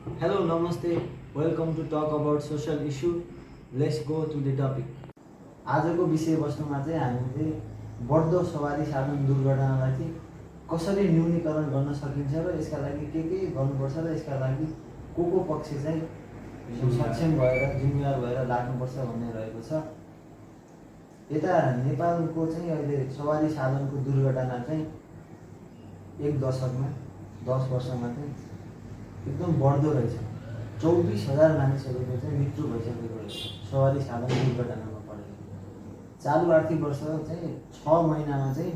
Hello, Namaste. Welcome to talk about social issue. Let's go to the topic. आजको विषयवस्तुमा चाहिँ हामीले बढ्दो सवारी साधन दुर्घटनालाई चाहिँ कसरी न्यूनीकरण गर्न सकिन्छ र यसका लागि के गर्नुपर्छ र यसका लागि को पक्ष चाहिँ सक्षम भएर जिम्मेवार भएर लाग्नुपर्छ भन्ने रहेको छ। यता नेपालको चाहिँ अहिले सवारी साधनको दुर्घटना चाहिँ एक दशकमा 10 वर्षमा चाहिँ एकदम बढ्दो रहेछ। 24,000 मानिसहरूको चाहिँ मृत्यु भइसकेको रहेछ सवारी साधन दुर्घटनामा परेर। चालु आर्थिक वर्ष चाहिँ 6 महिनामा चाहिँ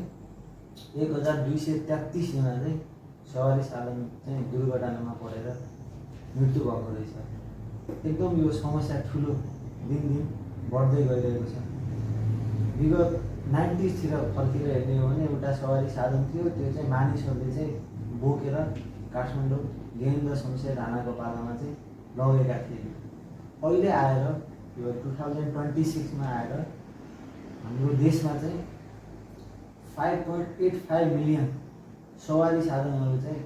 1233 जना चाहिँ सवारी साधन चाहिँ दुर्घटनामा परेर मृत्यु भएको रहेछ। एकदम यो समस्या ठुलो दिनदिन बढ्दै गइरहेको छ। विगत 90s तिर फर्केर हेर्ने हो भने एउटा सवारी साधन थियो, त्यो चाहिँ मानिसहरूले चाहिँ बोकेर काठमाडौँ गेहेन्द्र शमशेर राणाको पालामा चाहिँ लगेका थिए। अहिले आएर यो 2026 मा आएर हाम्रो देशमा चाहिँ 5.85 मिलियन सवारी साधनहरू चाहिँ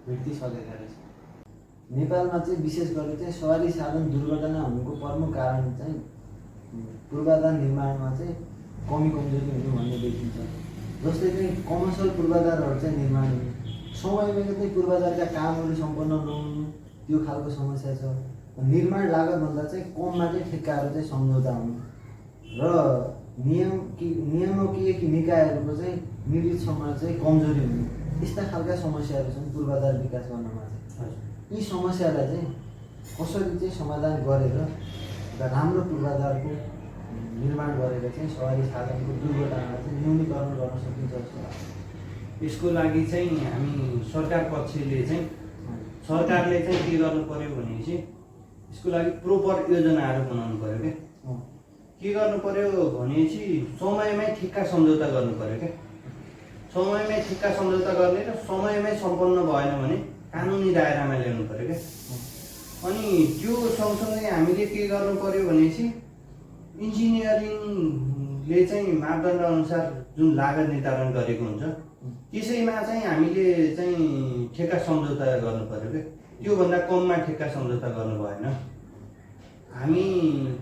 भेटिसकेका रहेछ। नेपालमा चाहिँ विशेष गरी चाहिँ सवारी साधन दुर्घटना हुनुको प्रमुख कारण चाहिँ पूर्वाधार निर्माणमा चाहिँ कमी कमजोरी हुनु भन्ने देखिन्छ। जस्तै चाहिँ कमर्सियल पूर्वाधारहरू चाहिँ निर्माण हुनु, समयमा चाहिँ पूर्वाधारका कामहरू सम्पन्न नहुनु, त्यो खालको समस्या छ। निर्माण लागतभन्दा चाहिँ कममा चाहिँ ठेक्काहरू चाहिँ सम्झौता हुनु र नियामकीय निकायहरूको चाहिँ निर्देशनमा चाहिँ कमजोरी हुनु, यस्ता खालका समस्याहरू छन् पूर्वाधार विकास गर्नमा चाहिँ। यी समस्यालाई चाहिँ कसरी चाहिँ समाधान गरेर एउटा राम्रो पूर्वाधारको निर्माण गरेर चाहिँ सवारी साधनको दुर्घटनालाई चाहिँ न्यूनीकरण गर्न सकिन्छ जस्तो लाग्छ। यसको लागि चाहिँ हामी सरकार पक्षले चाहिँ सरकारले चाहिँ के गर्नु पर्यो भनेपछि यसको लागि प्रोपर योजनाहरू बनाउनु पर्यो क्या। के गर्नु पर्यो भनेपछि समयमै ठिक्का सम्झौता गर्नु पर्यो क्या। समयमै ठिक्का सम्झौता गर्ने र समयमै सम्पन्न भएन भने कानुनी दायरामा ल्याउनु पर्यो क्या। अनि त्यो सँगसँगै हामीले के गर्नु पर्यो भनेपछि इन्जिनियरिङले चाहिँ मापदण्ड अनुसार जुन लागत निर्धारण गरेको हुन्छ त्यसैमा चाहिँ हामीले चाहिँ ठेक्का सम्झौता गर्नु पर्यो क्या। त्योभन्दा कममा ठेक्का सम्झौता गर्नु भएन। हामी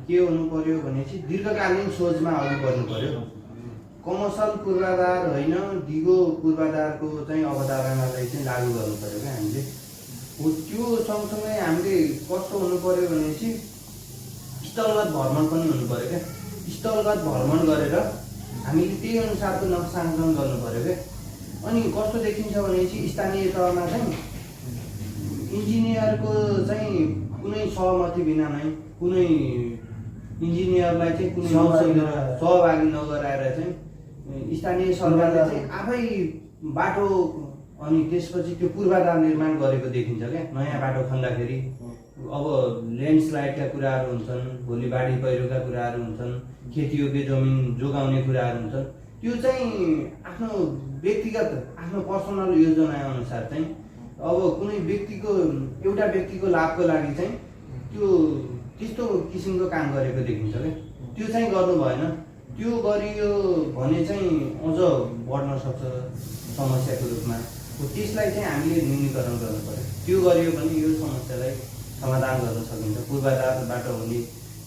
के हुनु पर्यो भनेपछि दीर्घकालीन सोचमा अघि बढ्नु पर्यो। कमर्सियल पूर्वाधार होइन, दिगो पूर्वाधारको चाहिँ अवधारणालाई चाहिँ लागू गर्नु पर्यो क्या हामीले। त्यो सँगसँगै हामीले कस्तो हुनु पर्यो भनेपछि स्थलगत भ्रमण पनि हुनु पर्यो क्या। स्थलगत भ्रमण गरेर हामीले त्यही अनुसारको नक्साङ्कन गर्नु पर्यो क्या। अनि कस्तो देखिन्छ भनेपछि स्थानीय तहमा चाहिँ इन्जिनियरको चाहिँ कुनै सहमति बिना नै कुनै इन्जिनियरलाई चाहिँ कुनै सहभागी नगराएर चाहिँ स्थानीय सरकारले चाहिँ आफै बाटो अनि त्यसपछि त्यो पूर्वाधार निर्माण गरेको देखिन्छ क्या। नयाँ बाटो खन्दाखेरि अब ल्यान्डस्लाइडका कुराहरू हुन्छन्, भोलि बाढी पहिरोका कुराहरू हुन्छन्, खेतीयोग्य जमिन जोगाउने कुराहरू हुन्छन्। त्यो चाहिँ आफ्नो व्यक्तिगत आफ्नो पर्सनल योजना अनुसार चाहिँ अब कुनै एउटा व्यक्तिको लाभको लागि चाहिँ त्यो त्यस्तो किसिमको काम गरेको देखिन्छ क्या। त्यो चाहिँ गर्नु भएन। त्यो गरियो भने चाहिँ अझ बढ्न सक्छ समस्याको रूपमा। त्यसलाई चाहिँ हामीले न्यूनीकरण गर्नु पर्यो। त्यो गरियो भने यो समस्यालाई समाधान गर्न सकिन्छ। पूर्वाधारबाट हुने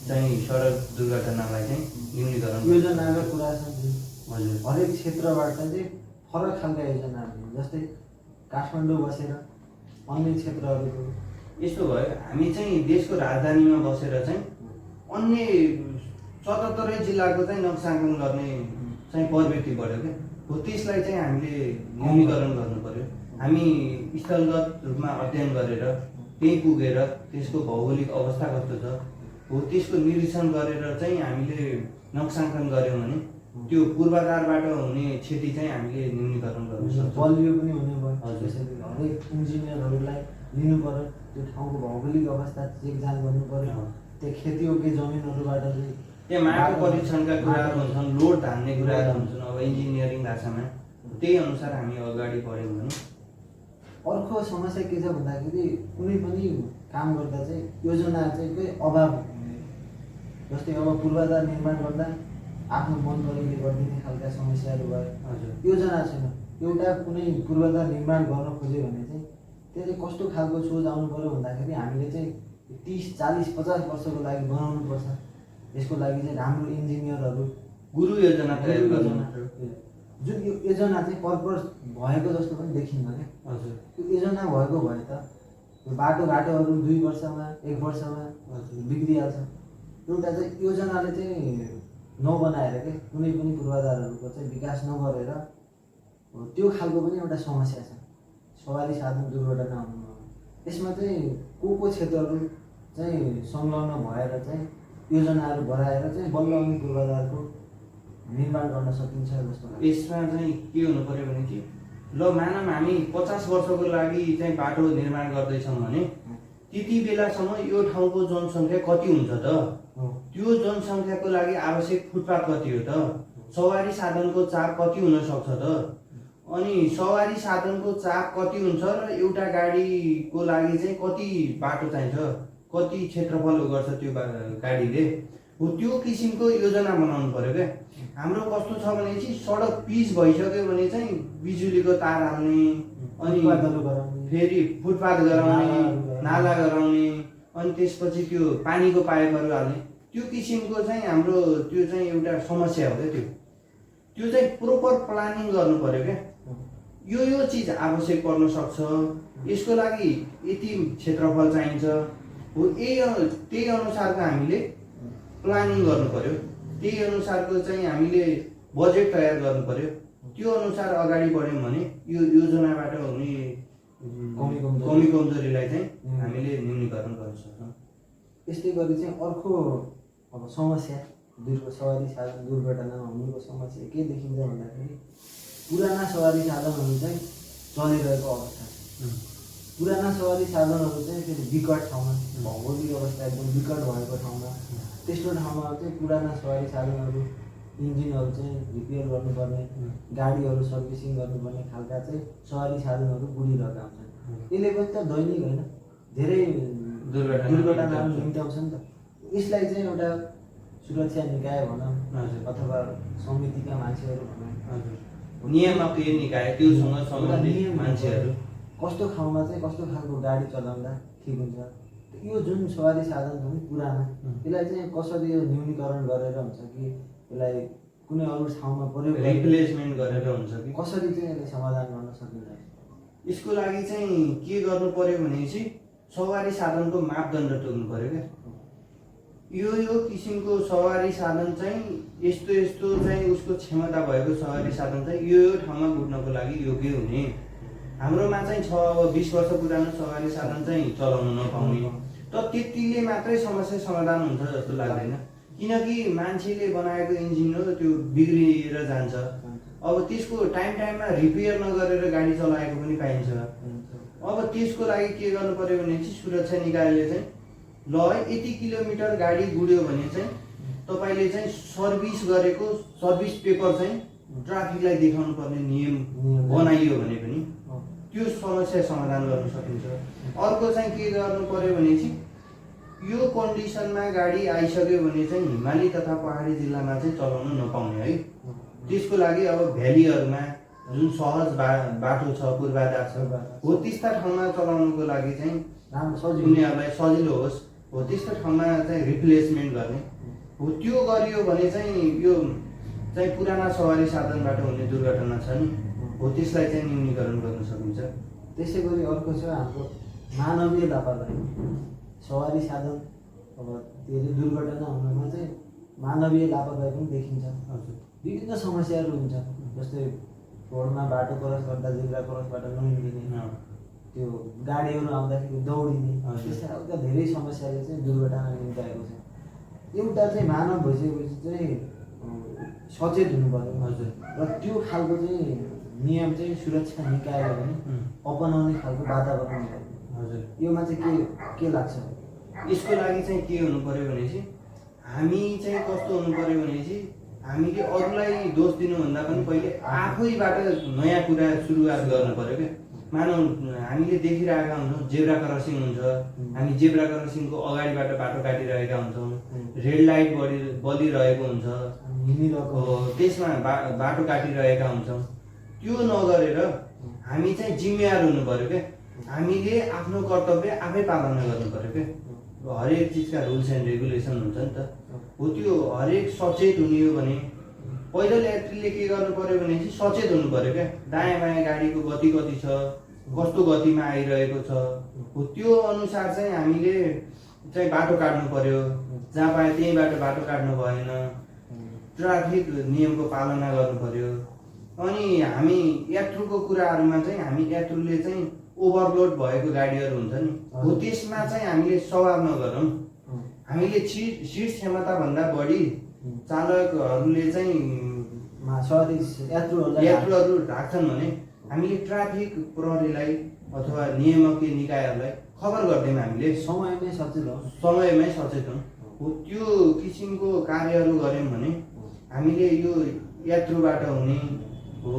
चाहिँ सडक दुर्घटनालाई चाहिँ न्यूनीकरण योजनाका कुरा छ। हजुर, हरेक क्षेत्रबाट चाहिँ फरक खालका योजनाहरू, जस्तै काठमाडौँ बसेर अन्य क्षेत्रहरूको यस्तो भयो। हामी चाहिँ देशको राजधानीमा बसेर चाहिँ अन्य 77 जिल्लाको चाहिँ नक्साङ्कन गर्ने चाहिँ प्रवृत्ति बढ्यो क्या। हो त्यसलाई चाहिँ हामीले न्यूनीकरण गर्नु पर्यो। हामी स्थलगत रूपमा अध्ययन गरेर त्यहीँ पुगेर त्यसको भौगोलिक अवस्था कस्तो छ हो त्यसको निरीक्षण गरेर चाहिँ हामीले नक्साङ्कन गऱ्यौँ भने त्यो पूर्वाधारबाट हुने क्षति चाहिँ हामीले न्यूनीकरण गर्न सक्छौँ। बलियो पनि हुने भयो। त्यसैले हरेक इन्जिनियरहरूलाई लिनु पर्यो, त्यो ठाउँको भौगोलिक अवस्था चेक जाँच गर्नु पर्यो। त्यो खेतीयोग्य जमिनहरूबाट चाहिँ त्यहाँ माटो परीक्षणका कुराहरू हुन्छन्, लोड धान्ने कुराहरू हुन्छन्। अब इन्जिनियरिङ भाषामा त्यही अनुसार हामी अगाडि बढ्यौँ भने। अर्को समस्या के छ भन्दाखेरि कुनै पनि काम गर्दा चाहिँ योजना चाहिँ अभाव हुने। जस्तै अब पूर्वाधार निर्माण गर्दा आफ्नो मन परिले गरिदिने खालका समस्याहरू भयो। हजुर, योजना छैन। एउटा कुनै पूर्वाधार निर्माण गर्न खोज्यो भने चाहिँ त्यसले कस्तो खालको सोच आउनु पऱ्यो भन्दाखेरि हामीले चाहिँ 30, 40, 50 वर्षको लागि बनाउनुपर्छ। यसको लागि चाहिँ राम्रो इन्जिनियरहरू गुरु योजना तयार गर्नु। जुन यो योजना चाहिँ पर्पस भएको जस्तो पनि देखिन्न क्या। हजुर त्यो योजना भएको भए त यो बाटोघाटोहरू 2 वर्षमा 1 वर्षमा बिग्रिहाल्छ। एउटा चाहिँ योजनाले चाहिँ नबनाएर के कुनै पनि पूर्वाधारहरूको चाहिँ विकास नगरेर त्यो खालको पनि एउटा समस्या छ सवारी साधन दुर्घटना हुनुमा। यसमा चाहिँ को क्षेत्रहरू चाहिँ संलग्न भएर चाहिँ योजनाहरू बनाएर चाहिँ बल्ल अनि पूर्वाधारको निर्माण गर्न सकिन्छ जस्तो लाग्छ। यसमा चाहिँ के हुनु पर्यो भने कि ल मानौँ हामी 50 वर्षको लागि चाहिँ बाटो निर्माण गर्दैछौँ भने त्यति बेलासम्म यो ठाउँको जनसङ्ख्या कति हुन्छ त? त्यो जनसङ्ख्याको लागि आवश्यक फुटपाथ कति हो त? सवारी साधनको चाप कति हुन सक्छ त? अनि सवारी साधनको चाप कति हुन्छ र एउटा गाडीको लागि चाहिँ कति बाटो चाहिन्छ, कति क्षेत्रफल गर्छ त्यो गाडीले, हो त्यो किसिमको योजना बनाउनु पर्यो क्या। हाम्रो कस्तो छ भने चाहिँ सडक पिच भइसक्यो भने चाहिँ बिजुलीको तार हाल्ने, अनि फेरि फुटपाथ गराउने, नाला गराउने, अनि त्यसपछि त्यो पानीको पाइपहरू हाल्ने, त्यो किसिमको चाहिँ हाम्रो त्यो चाहिँ एउटा समस्या हो क्या। त्यो चाहिँ प्रोपर प्लानिङ गर्नु पर्यो क्या। यो चिज आवश्यक पर्न सक्छ, यसको लागि यति क्षेत्रफल चाहिन्छ, हो त्यही अनुसारको हामीले प्लानिङ गर्नु पर्यो। त्यही अनुसारको चाहिँ हामीले बजेट तयार गर्नु पर्यो। त्यो अनुसार अगाडि बढ्यौँ भने यो योजनाबाट हुने कमी कमजोरीलाई चाहिँ हामीले न्यूनीकरण गर्न सक्छौँ। यस्तै गरी चाहिँ अर्को अब समस्या सवारी साधन दुर्घटनामा हुनुको समस्या के देखिन्छ भन्दाखेरि पुराना सवारी साधनहरू चाहिँ चलिरहेको अवस्था छ। पुराना सवारी साधनहरू चाहिँ फेरि विकट ठाउँमा, भौगोलिक अवस्था एकदम विकट भएको ठाउँमा, त्यस्तो ठाउँमा चाहिँ पुराना सवारी साधनहरू इन्जिनहरू चाहिँ रिपेयर गर्नुपर्ने, गाडीहरू सर्भिसिङ गर्नुपर्ने खालका चाहिँ सवारी साधनहरू बुढिरहेका हुन्छन्। यसले पनि त दैनिक होइन धेरै दुर्घटनाहरू निम्त्याउँछ नि त। यसलाई चाहिँ एउटा सुरक्षा निकाय भनौँ अथवा समितिका मान्छेहरू भनौँ, नियामकीय निकाय त्योसँग सम्बन्धित मान्छेहरू कस्तो ठाउँमा चाहिँ कस्तो खालको गाडी चलाउँदा ठिक हुन्छ, यो जुन सवारी साधन छ नि पुरानो, यसलाई चाहिँ कसरी यो न्यूनीकरण गरेर हुन्छ कि यसलाई कुनै अरू ठाउँमा प्रयोग रिप्लेसमेन्ट गरेर हुन्छ कि कसरी चाहिँ यसलाई समाधान गर्न सकिन्छ? यसको लागि चाहिँ के गर्नु पर्यो भनेपछि सवारी साधनको मापदण्ड तोक्नु पर्यो क्या। यो किसिमको सवारी साधन चाहिँ यस्तो चाहिँ उसको क्षमता भएको सवारी साधन चाहिँ यो ठाउँमा कुद्नको लागि योग्य हुने। हाम्रोमा चाहिँ छ अब 20 वर्ष पुरानो सवारी साधन चाहिँ चलाउन नपाउने, त त्यतिले मात्रै समस्या समाधान हुन्छ जस्तो लाग्दैन। किनकि मान्छेले बनाएको इन्जिन हो, त्यो बिग्रिएर जान्छ। अब त्यसको टाइममा रिपेयर नगरेर गाडी चलाएको पनि पाइन्छ। अब त्यसको लागि के गर्नु पर्यो भने चाहिँ सुरक्षा निकायले चाहिँ ल यति किलोमिटर गाडी गुड्यो भने चाहिँ तपाईँले चाहिँ सर्भिस गरेको सर्भिस पेपर चाहिँ ट्राफिकलाई देखाउनु पर्ने नियम बनाइयो भने पनि त्यो समस्या समाधान गर्न सकिन्छ। अर्को चाहिँ के गर्नु पर्यो भने चाहिँ यो कन्डिसनमा गाडी आइसक्यो भने चाहिँ हिमाली तथा पहाडी जिल्लामा चाहिँ चलाउन नपाउने है। त्यसको लागि अब भ्यालीहरूमा जुन सहज बाटो छ, पूर्वाधार छ, हो त्यस्ता ठाउँमा चलाउनुको लागि चाहिँ उनीहरूलाई सजिलो होस्, हो त्यस्तो ठाउँमा चाहिँ रिप्लेसमेन्ट गर्ने, हो त्यो गरियो भने चाहिँ यो चाहिँ पुराना सवारी साधनबाट हुने दुर्घटना छ नि, हो त्यसलाई चाहिँ न्यूनीकरण गर्न सकिन्छ। त्यसै गरी अर्को छ हाम्रो मानवीय लापरवाही। सवारी साधन अब धेरै दुर्घटना हुनुमा चाहिँ मानवीय लापरवाही पनि देखिन्छ। विभिन्न समस्याहरू हुन्छ, जस्तै रोडमा बाटो क्रस गर्दा जिब्रा क्रसबाट नहिँडिने, त्यो गाडीहरू आउँदाखेरि दौडिने, त्यस्ता खालका धेरै समस्याले चाहिँ दुर्घटना निम्त्याएको छ। एउटा चाहिँ मानव भइसकेपछि चाहिँ सचेत हुनु पर्यो हजुर, र त्यो खालको चाहिँ नियम चाहिँ सुरक्षा निकायले पनि अपनाउने खालको वातावरण हजुर। योमा चाहिँ के लाग्छ? यसको लागि चाहिँ के हुनु पर्यो भने चाहिँ हामी चाहिँ कस्तो हुनु पर्यो भने चाहिँ हामीले अरूलाई दोष दिनुभन्दा पनि पहिले आफैबाट नयाँ कुरा सुरुवात गर्नु पर्यो क्या। मानौ हामीले देखिरहेका हुन्छौँ जेब्रा क्रसिङ हुन्छ, हामी जेब्रा क्रसिङको अगाडिबाट बाटो काटिरहेका हुन्छौँ, रेड लाइट बलिरहेको हुन्छ, त्यसमा बाटो काटिरहेका हुन्छौँ। त्यो नगरेर हामी चाहिँ जिम्मेवार हुनु पर्यो क्या। हामीले आफ्नो कर्तव्य आफै पालना गर्नु पर्यो क्या। हरेक चिजका रुल्स एन्ड रेगुलेसन हुन्छ नि त, हो त्यो हरेक सचेत हुने हो भने पैदल यात्रीले के गर्नु पर्यो भनेपछि सचेत हुनु पर्यो क्या। दायाँ बायाँ गाडीको गति कति छ, कस्तो गतिमा आइरहेको छ, हो त्यो अनुसार चाहिँ हामीले चाहिँ बाटो काट्नु पर्यो। जहाँ पायो त्यहीँबाट बाटो काट्नु भएन, ट्राफिक नियमको पालना गर्नु पर्यो। अनि हामी यात्रुको कुराहरूमा चाहिँ हामी यात्रुले चाहिँ ओभरलोड भएको गाडीहरू हुन्छ नि, हो त्यसमा चाहिँ हामीले सवार नगरौँ। हामीले सिट क्षमताभन्दा बढी चालकहरूले चाहिँ यात्रुहरू ढाक्छन् भने हामीले ट्राफिक प्रहरीलाई अथवा नियामकीय निकायहरूलाई खबर गरिदिउँ। हामीले समयमै सचेत हौँ, हो त्यो किसिमको कार्यहरू गऱ्यौँ भने हामीले यो यात्रुबाट हुने हो,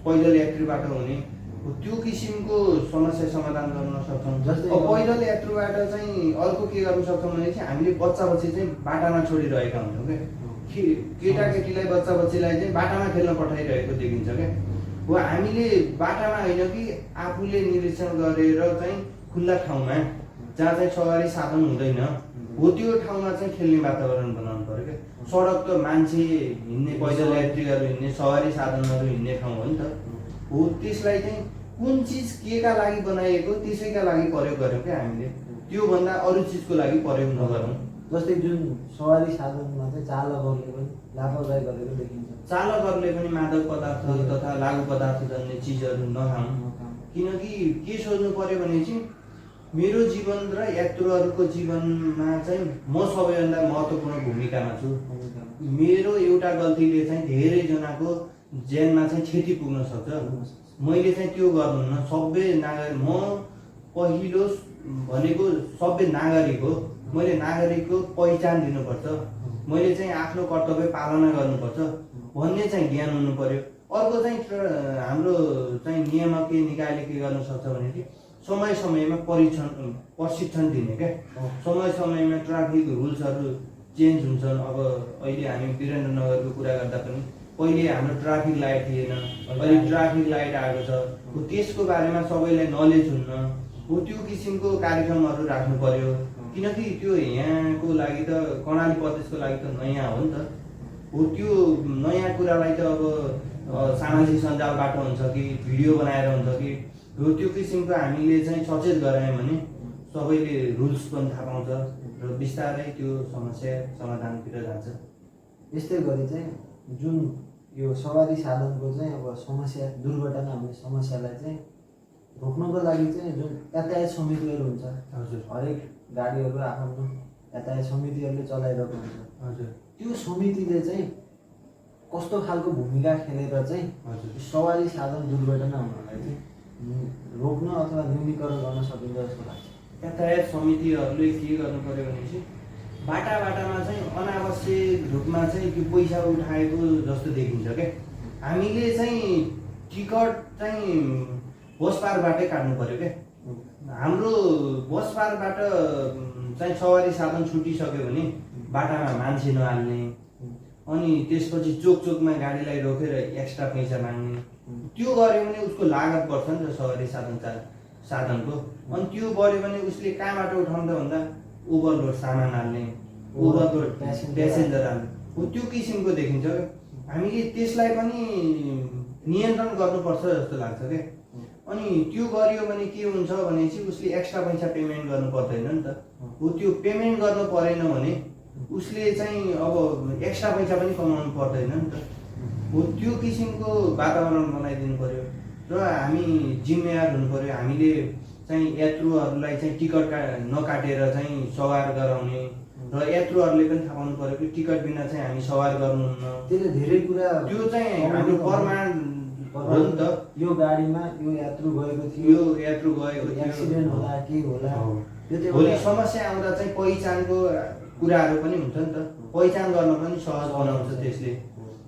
पैदल यात्रीबाट हुने हो, त्यो किसिमको समस्या समाधान गर्न सक्छौँ। जस्तै पैदल यात्रुबाट चाहिँ अर्को के गर्न सक्छौँ भने चाहिँ हामीले बच्चा बच्ची चाहिँ बाटामा छोडिरहेका हुन्छौँ क्या। केटाकेटीलाई बच्चा बच्चीलाई चाहिँ बाटामा खेल्न पठाइरहेको देखिन्छ क्या। हो हामीले बाटामा होइन कि आफूले निरीक्षण गरेर चाहिँ खुल्ला ठाउँमा जहाँ चाहिँ सवारी साधन हुँदैन हो त्यो ठाउँमा चाहिँ खेल्ने वातावरण बनाउनु पर्यो क्या। सडक त मान्छे हिँड्ने, पैदल यात्रीहरू हिँड्ने, सवारी साधनहरू हिँड्ने ठाउँ हो नि त, हो त्यसलाई चाहिँ कुन चिज के का लागि बनाइएको त्यसैका लागि प्रयोग गऱ्यौँ क्या हामीले, त्योभन्दा अरू चिजको लागि प्रयोग नगरौँ। जस्तै जुन सवारी साधनमा चाहिँ चालकहरूले पनि लापरवाही गरेको देखिन्छ। चालकहरूले पनि मादक पदार्थ तथा लागु पदार्थ जन्ने चिजहरू नखाउँ। किनकि के सोच्नु पर्यो भने चाहिँ मेरो जीवन र यात्रुहरूको जीवनमा चाहिँ म सबैभन्दा महत्त्वपूर्ण भूमिकामा छु। मेरो एउटा गल्तीले चाहिँ धेरैजनाको ज्यानमा चाहिँ क्षति पुग्न सक्छ। मैले चाहिँ त्यो गर्नुहुन्न। सबै नागरिक, म पहिलो भनेको सबै नागरिक हो। मैले नागरिकको पहिचान दिनुपर्छ, मैले चाहिँ आफ्नो कर्तव्य पालना गर्नुपर्छ भन्ने चाहिँ ज्ञान हुनु पर्यो। अर्को चाहिँ हाम्रो चाहिँ नियामकीय निकायले के गर्न सक्छ भने चाहिँ समय समयमा प्रशिक्षण दिने क्या। समय समयमा ट्राफिक रुल्सहरू चेन्ज हुन्छन्। अब अहिले हामी वीरेन्द्रनगरको कुरा गर्दा पनि पहिले हाम्रो ट्राफिक लाइट थिएन, अहिले ट्राफिक लाइट आएको छ, त्यसको बारेमा सबैलाई नलेज हुन्न, हो त्यो किसिमको कार्यक्रमहरू राख्नु पर्यो। किनकि त्यो यहाँको लागि त कर्णाली प्रदेशको लागि त नयाँ हो नि त, हो त्यो नयाँ कुरालाई त अब सामाजिक सञ्जालबाट हुन्छ कि भिडियो बनाएर हुन्छ कि, हो त्यो किसिमको हामीले चाहिँ सचेत गरायौँ भने सबैले रुल्स पनि थाहा पाउँछ र बिस्तारै त्यो समस्या समाधानतिर जान्छ। यस्तै गरी चाहिँ जुन यो सवारी साधनको चाहिँ अब समस्या, दुर्घटना हुने समस्यालाई चाहिँ रोक्नको लागि चाहिँ जुन यातायात समितिहरू हुन्छ, हजुर, हरेक गाडीहरू आफ्नो यातायात समितिहरूले चलाइरहेको हुन्छ। हजुर, त्यो समितिले चाहिँ कस्तो खालको भूमिका खेलेर चाहिँ सवारी साधन दुर्घटना हुनलाई चाहिँ रोक्न अथवा न्यूनीकरण गर्न सकिन्छ जस्तो लाग्छ? यातायात समितिहरूले के गर्नु पर्यो भनेपछि बाटामा चाहिँ अनावश्यक रूपमा चाहिँ त्यो पैसा उठाएको जस्तो देखिन्छ क्या। हामीले चाहिँ टिकट चाहिँ बस पारबाटै काट्नु पर्यो क्या। हाम्रो बस पारबाट चाहिँ सवारी साधन छुटिसक्यो भने बाटामा मान्छे नहाल्ने, अनि त्यसपछि चोकमा गाडीलाई रोकेर एक्स्ट्रा पैसा माग्ने, त्यो गऱ्यो भने उसको लागत बढ्छ नि त सवारी साधनको। अनि त्यो बढ्यो भने उसले कहाँबाट उठाउँछ भन्दा ओभरलोड सामान हाल्ने, ओभरलोड प्यासेन्जर हाल्ने, हो त्यो किसिमको देखिन्छ। हामीले त्यसलाई पनि नियन्त्रण गर्नुपर्छ जस्तो लाग्छ क्या। अनि त्यो गरियो भने के हुन्छ भनेपछि उसले एक्स्ट्रा पैसा पेमेन्ट गर्नु पर्दैन नि त, हो त्यो पेमेन्ट गर्नु परेन भने उसले चाहिँ अब एक्स्ट्रा पैसा पनि कमाउनु पर्दैन नि त, हो त्यो किसिमको वातावरण बनाइदिनु पर्यो। र हामी जिम्मेवार हुनु पर्यो। हामीले चाहिँ यात्रुहरूलाई चाहिँ टिकट नकाटेर चाहिँ सवार गराउने र यात्रुहरूले पनि थाहा पाउनु पर्यो कि टिकट बिना चाहिँ हामी सवार गर्नुहुन्न। त्यसले धेरै कुरा, त्यो चाहिँ हाम्रो प्रमाण हो नि त। यो गाडीमा यो यात्रु गएको थियो, यो यात्रु गएको थियो, एक्सिडेन्ट होला के होला, भोलि समस्या आउँदा चाहिँ पहिचानको कुराहरू पनि हुन्छ नि त। पहिचान गर्न पनि सहज बनाउँछ त्यसले,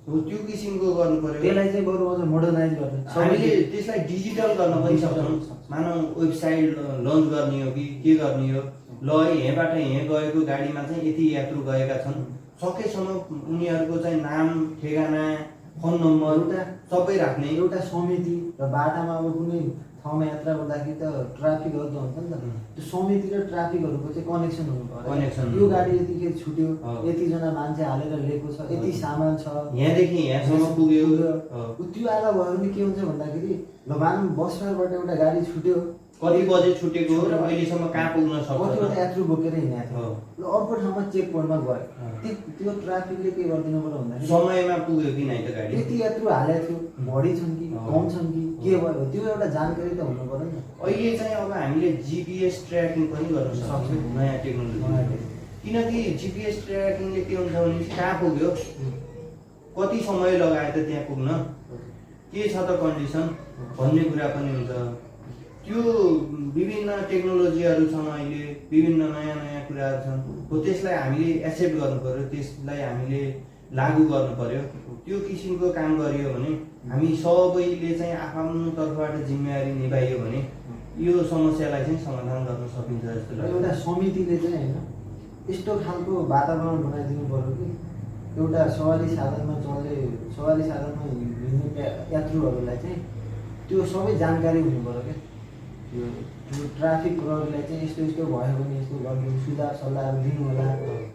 हो त्यो किसिमको गर्नु पर्यो। त्यसलाई चाहिँ बरु अझ मोडर्नाइज गर्ने, हामीले त्यसलाई डिजिटल गर्न पनि सक्छौँ। मानौ वेबसाइट लन्च गर्ने हो कि के गर्ने हो, ल यहाँबाट यहाँ गएको गाडीमा चाहिँ यति यात्रु गएका छन्, सकेसम्म उनीहरूको चाहिँ नाम, ठेगाना, फोन नम्बर सबै राख्ने एउटा समिति। र बाटामा अब कुनै ठाउँमा यात्रा गर्दाखेरि त ट्राफिकहरू त हुन्छ नि त त्यो समिति र ट्राफिकहरूको चाहिँ कनेक्सन हुनु कनेक्सन पर्यो। यो गाडी यतिखेर छुट्यो, अँ। यतिजना मान्छे हालेर लिएको छ, यति सामान छ, यहाँदेखि यहाँसम्म पुग्यो त्यो आएर भयो भने के हुन्छ भन्दाखेरि ल भनौँ बसबाट एउटा गाडी छुट्यो, कति बजे छुटेको हो र अहिलेसम्म कहाँ पुग्न कतिवटा सक्छ यात्रु बोकेर हिँडेको थियो, अँ। ल अर्को ठाउँमा चेक पोइन्टमा गयो, त्यो ट्राफिकले के गरिदिनु पर्यो भन्दाखेरि समयमा पुग्यो कि नै त गाडी यति यात्रु हालेको थियो, बढी छन् कि अँ। कम छन् कि के भयो त्यो एउटा जानकारी त हुनु पर्यो नि। अहिले चाहिँ अब हामीले जिपिएस ट्र्याकिङ पनि गर्न सक्छौँ नयाँ टेक्नोलोजी किनकि जिपिएस ट्र्याकिङले के हुन्छ भने कहाँ पुग्यो कति समय लगायो त त्यहाँ पुग्न के छ त कन्डिसन भन्ने कुरा पनि हुन्छ। त्यो विभिन्न टेक्नोलोजीहरू छन् अहिले विभिन्न नयाँ नयाँ कुराहरू छन् हो त्यसलाई हामीले एक्सेप्ट गर्नु पर्यो, त्यसलाई हामीले लागू गर्नु पर्यो। त्यो किसिमको काम गरियो भने हामी सबैले चाहिँ आफ्नो तर्फबाट जिम्मेवारी निभाइयो भने यो समस्यालाई चाहिँ समाधान गर्न सकिन्छ जस्तो र लाग्छ। एउटा समितिले चाहिँ होइन यस्तो खालको वातावरण बनाइदिनु पर्यो कि एउटा सवारी साधनमा हिँड्ने यात्रुहरूलाई चाहिँ त्यो सबै जानकारी हुनु पर्यो क्या। त्यो ट्राफिक प्रहरीलाई चाहिँ यस्तो यस्तो भयो भने यस्तो गरिदिनु, सुझाव सल्लाहहरू दिनु होला,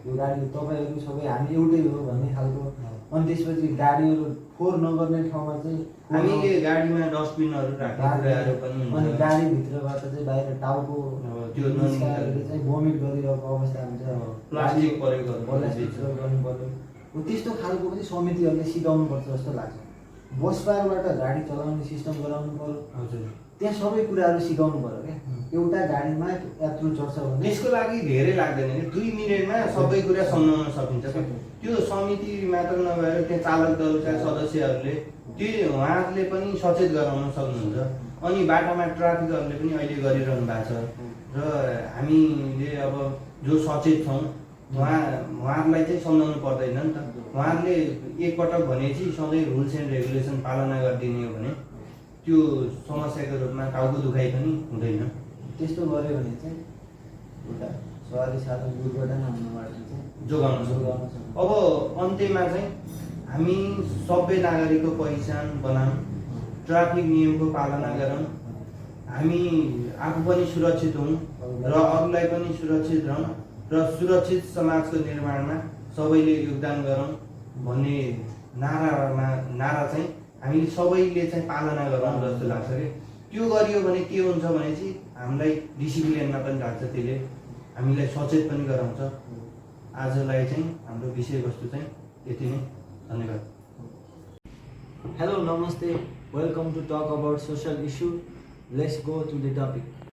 यो गाडी तपाईँहरू सबै हामी एउटै हो भन्ने खालको। अनि त्यसपछि गाडीहरू फोहोर नगर्ने ठाउँमा चाहिँ हामीले गाडीमा डस्टबिनहरू राख्ने कुराहरू पनि अनि हुन्छ। गाडीभित्रबाट चाहिँ बाहिर टाउको त्यो निस्काएर चाहिँ भोमिट गरिरहेको अवस्था हुन्छ, प्लास्टिक प्रयोग भित्र गर्नु पर्यो। हो त्यस्तो खालको पनि समितिहरूले सिकाउनु पर्छ जस्तो लाग्छ। बस पारबाट गाडी चलाउने सिस्टम गराउनु पर्यो, हजुर त्यहाँ सबै कुराहरू सिकाउनु पर्यो क्या। एउटा गाडीमा यात्रु चढ्छ भने त्यसको लागि धेरै लाग्दैन कि 2 मिनेटमा सबै कुरा सम्झाउन सकिन्छ क्या। त्यो समिति मात्र नभएर त्यहाँ चालक दलका सदस्यहरूले त्यो उहाँहरूले पनि सचेत गराउन सक्नुहुन्छ। अनि बाटोमा ट्राफिकहरूले पनि अहिले गरिरहनु भएको छ र हामीले अब जो सचेत छौँ उहाँहरूलाई चाहिँ सम्झाउनु पर्दैन नि त। उहाँहरूले एकपटक भनेपछि सधैँ रुल्स एन्ड रेगुलेसन पालना गरिदिने हो भने त्यो समस्याको रूपमा टाउको दुखाइ पनि हुँदैन। त्यस्तो गऱ्यो भने चाहिँ एउटा सवारी साधन दुर्घटना हुनबाट चाहिँ जोगाउन सक्छ। अब अन्त्यमा चाहिँ हामी सबै नागरिकको पहिचान बनाऊँ, ट्राफिक नियमको पालना गरौँ, हामी आफू पनि सुरक्षित हौँ र अरूलाई पनि सुरक्षित रहौँ र सुरक्षित समाजको निर्माणमा सबैले योगदान गरौँ भन्ने नारा चाहिँ हामीले सबैले चाहिँ पालना गरौँ जस्तो लाग्छ कि। त्यो गरियो भने के हुन्छ भने चाहिँ हामीलाई डिसिप्लिनमा पनि राख्छ, त्यसले हामीलाई सचेत पनि गराउँछ। आजलाई चाहिँ हाम्रो विषयवस्तु चाहिँ यति नै। धन्यवाद। Hello, namaste. Welcome to talk about social issue. Let's go to the topic.